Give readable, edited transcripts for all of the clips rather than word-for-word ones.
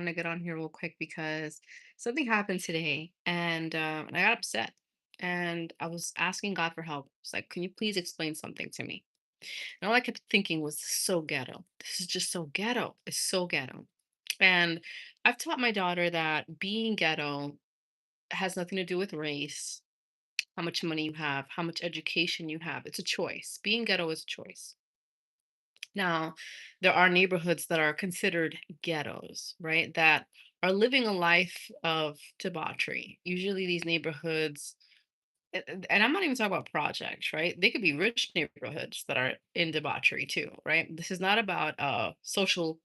wanted to get on here real quick because something happened today and I got upset. And I was asking God for help. It's like, can you please explain something to me? And all I kept thinking was, so ghetto. This is just so ghetto. It's so ghetto. And I've taught my daughter that being ghetto has nothing to do with race, how much money you have, how much education you have. It's a choice. Being ghetto is a choice. Now, there are neighborhoods that are considered ghettos, right? That are living a life of debauchery. Usually, these neighborhoods, and I'm not even talking about projects, right? They could be rich neighborhoods that are in debauchery too, right? This is not about social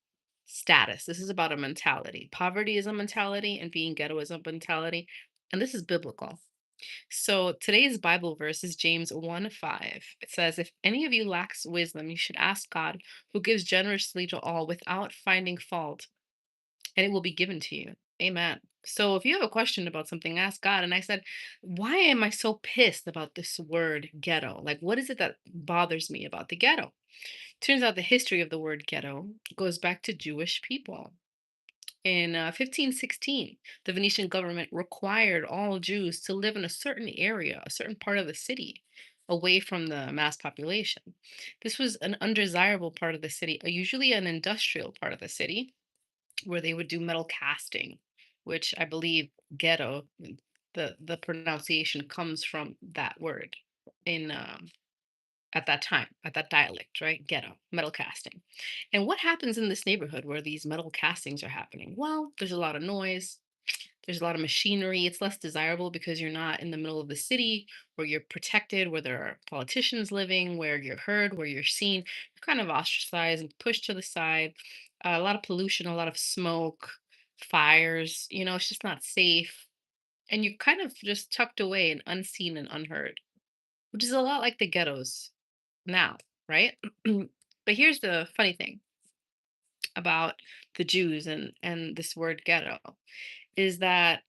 status. This is about a mentality. Poverty is a mentality, and being ghetto is a mentality. And this is biblical. So today's Bible verse is James 1:5. It says, if any of you lacks wisdom, you should ask God, who gives generously to all without finding fault, and it will be given to you. Amen. So if you have a question about something, ask God. And I said, why am I so pissed about this word ghetto? Like, what is it that bothers me about the ghetto? Turns out the history of the word ghetto goes back to Jewish people. In 1516, the Venetian government required all Jews to live in a certain area, a certain part of the city, away from the mass population. This was an undesirable part of the city, usually an industrial part of the city, where they would do metal casting, which I believe ghetto, the pronunciation comes from that word in at that time, at that dialect, right? Ghetto, metal casting. And what happens in this neighborhood where these metal castings are happening? Well, there's a lot of noise, there's a lot of machinery. It's less desirable because you're not in the middle of the city where you're protected, where there are politicians living, where you're heard, where you're seen. You're kind of ostracized and pushed to the side. A lot of pollution, a lot of smoke, fires. It's just not safe. And you're kind of just tucked away and unseen and unheard, which is a lot like the ghettos now, right? But here's the funny thing about the Jews and this word ghetto is that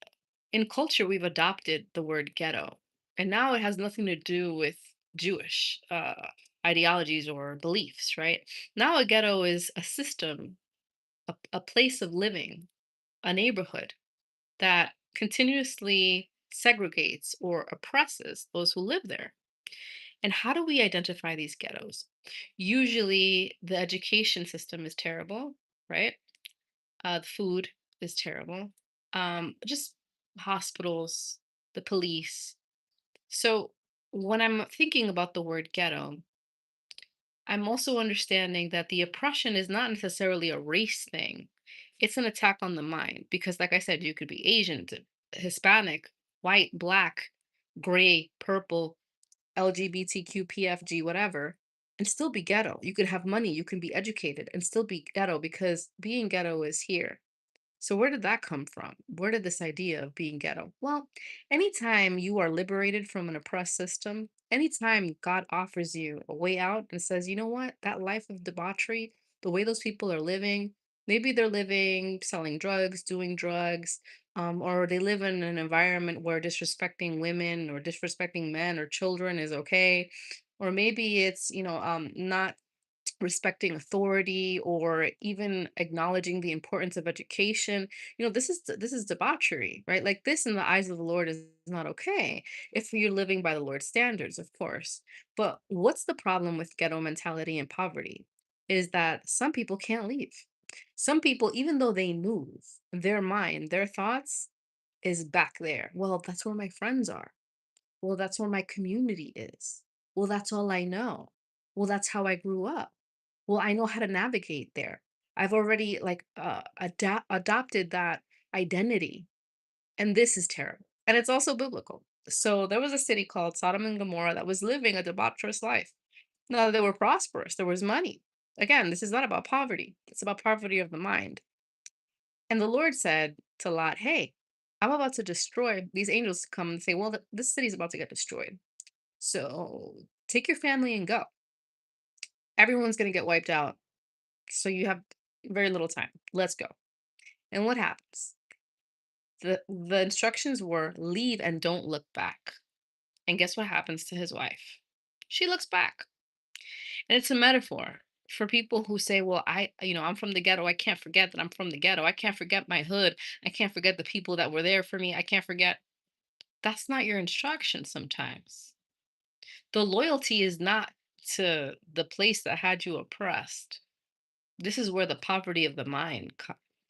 in culture we've adopted the word ghetto, and now it has nothing to do with Jewish ideologies or beliefs, right? Now a ghetto is a system, a place of living, a neighborhood that continuously segregates or oppresses those who live there. And how do we identify these ghettos? Usually, the education system is terrible, right? The food is terrible. Just hospitals, the police. So, when I'm thinking about the word ghetto, I'm also understanding that the oppression is not necessarily a race thing. It's an attack on the mind because, like I said, you could be Asian, Hispanic, white, black, gray, purple, LGBTQ, PFG, whatever, and still be ghetto. You could have money, you can be educated and still be ghetto because being ghetto is here. So, where did that come from? Where did this idea of being ghetto? Well, anytime you are liberated from an oppressed system, anytime God offers you a way out and says, you know what, that life of debauchery, the way those people are living, maybe they're living selling drugs, doing drugs, or they live in an environment where disrespecting women or disrespecting men or children is okay. Or maybe it's, not respecting authority or even acknowledging the importance of education. This is debauchery, right? Like, this in the eyes of the Lord is not okay if you're living by the Lord's standards, of course. But what's the problem with ghetto mentality and poverty is that some people can't leave. Some people, even though they move, their mind, their thoughts is back there. Well, that's where my friends are. Well, that's where my community is. Well, that's all I know. Well, that's how I grew up. Well, I know how to navigate there. I've already like adopted that identity, and this is terrible. And it's also biblical. So there was a city called Sodom and Gomorrah that was living a debaucherous life. Now they were prosperous. There was money. Again, this is not about poverty. It's about poverty of the mind. And the Lord said to Lot, "Hey, I'm about to destroy these angels." Come and say, "Well, this city's about to get destroyed. So take your family and go. Everyone's going to get wiped out. So you have very little time. Let's go." And what happens? The instructions were leave and don't look back. And guess what happens to his wife? She looks back. And it's a metaphor. for people who say, well, I'm from the ghetto. I can't forget that I'm from the ghetto. I can't forget my hood. I can't forget the people that were there for me. I can't forget. That's not your instruction sometimes. The loyalty is not to the place that had you oppressed. This is where the poverty of the mind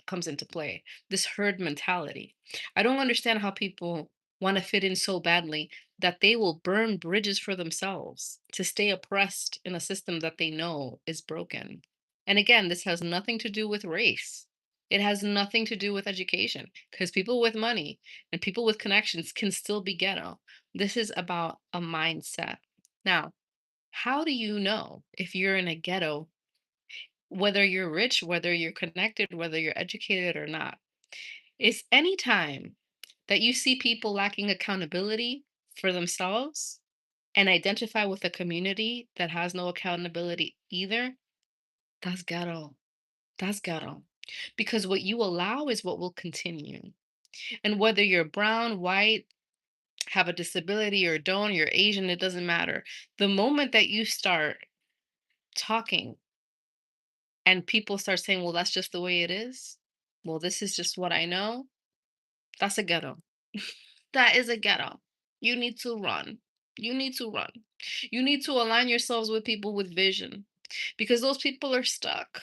comes into play. This herd mentality. I don't understand how people want to fit in so badly that they will burn bridges for themselves to stay oppressed in a system that they know is broken. And again, this has nothing to do with race. It has nothing to do with education because people with money and people with connections can still be ghetto. This is about a mindset. Now, how do you know if you're in a ghetto, whether you're rich, whether you're connected, whether you're educated or not? Is any time that you see people lacking accountability for themselves and identify with a community that has no accountability either, that's ghetto. That's ghetto. Because what you allow is what will continue. And whether you're brown, white, have a disability, or don't, you're Asian, it doesn't matter. The moment that you start talking and people start saying, well, that's just the way it is. Well, this is just what I know. That's a ghetto. That is a ghetto. You need to run. You need to run. You need to align yourselves with people with vision because those people are stuck.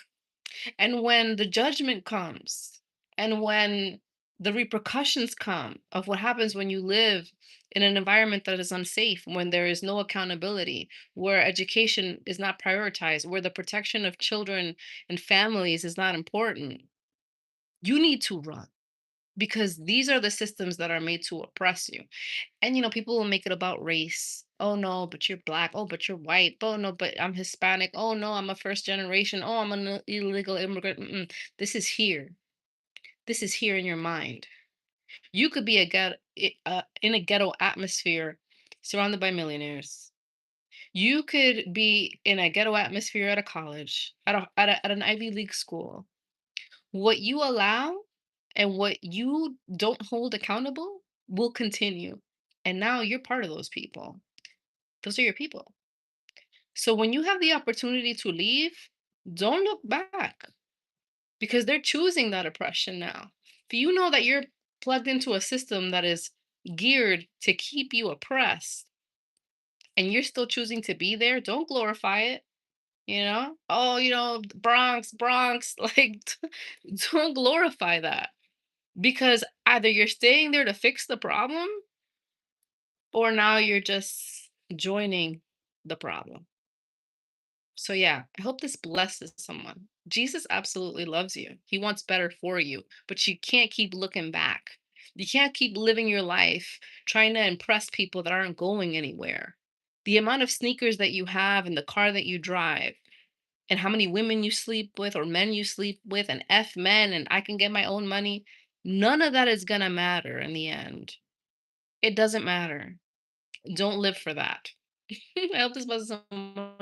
And when the judgment comes and when the repercussions come of what happens when you live in an environment that is unsafe, when there is no accountability, where education is not prioritized, where the protection of children and families is not important, you need to run because these are the systems that are made to oppress you. And people will make it about race. Oh no, but you're black. Oh, but you're white. Oh no, but I'm Hispanic. Oh no, I'm a first generation. Oh, I'm an illegal immigrant. This is here. This is here in your mind. You could be in a ghetto atmosphere surrounded by millionaires. You could be in a ghetto atmosphere at a college, at an Ivy League school. What you allow and what you don't hold accountable will continue. And now you're part of those people. Those are your people. So when you have the opportunity to leave, don't look back because they're choosing that oppression now. If you know that you're plugged into a system that is geared to keep you oppressed and you're still choosing to be there, don't glorify it. Oh, Bronx, Bronx, like, don't glorify that because either you're staying there to fix the problem or now you're just joining the problem. So, yeah, I hope this blesses someone. Jesus absolutely loves you. He wants better for you, but you can't keep looking back. You can't keep living your life trying to impress people that aren't going anywhere. The amount of sneakers that you have and the car that you drive, and how many women you sleep with or men you sleep with, and F men, and I can get my own money, none of that is going to matter in the end. It doesn't matter. Don't live for that. I hope this blesses someone.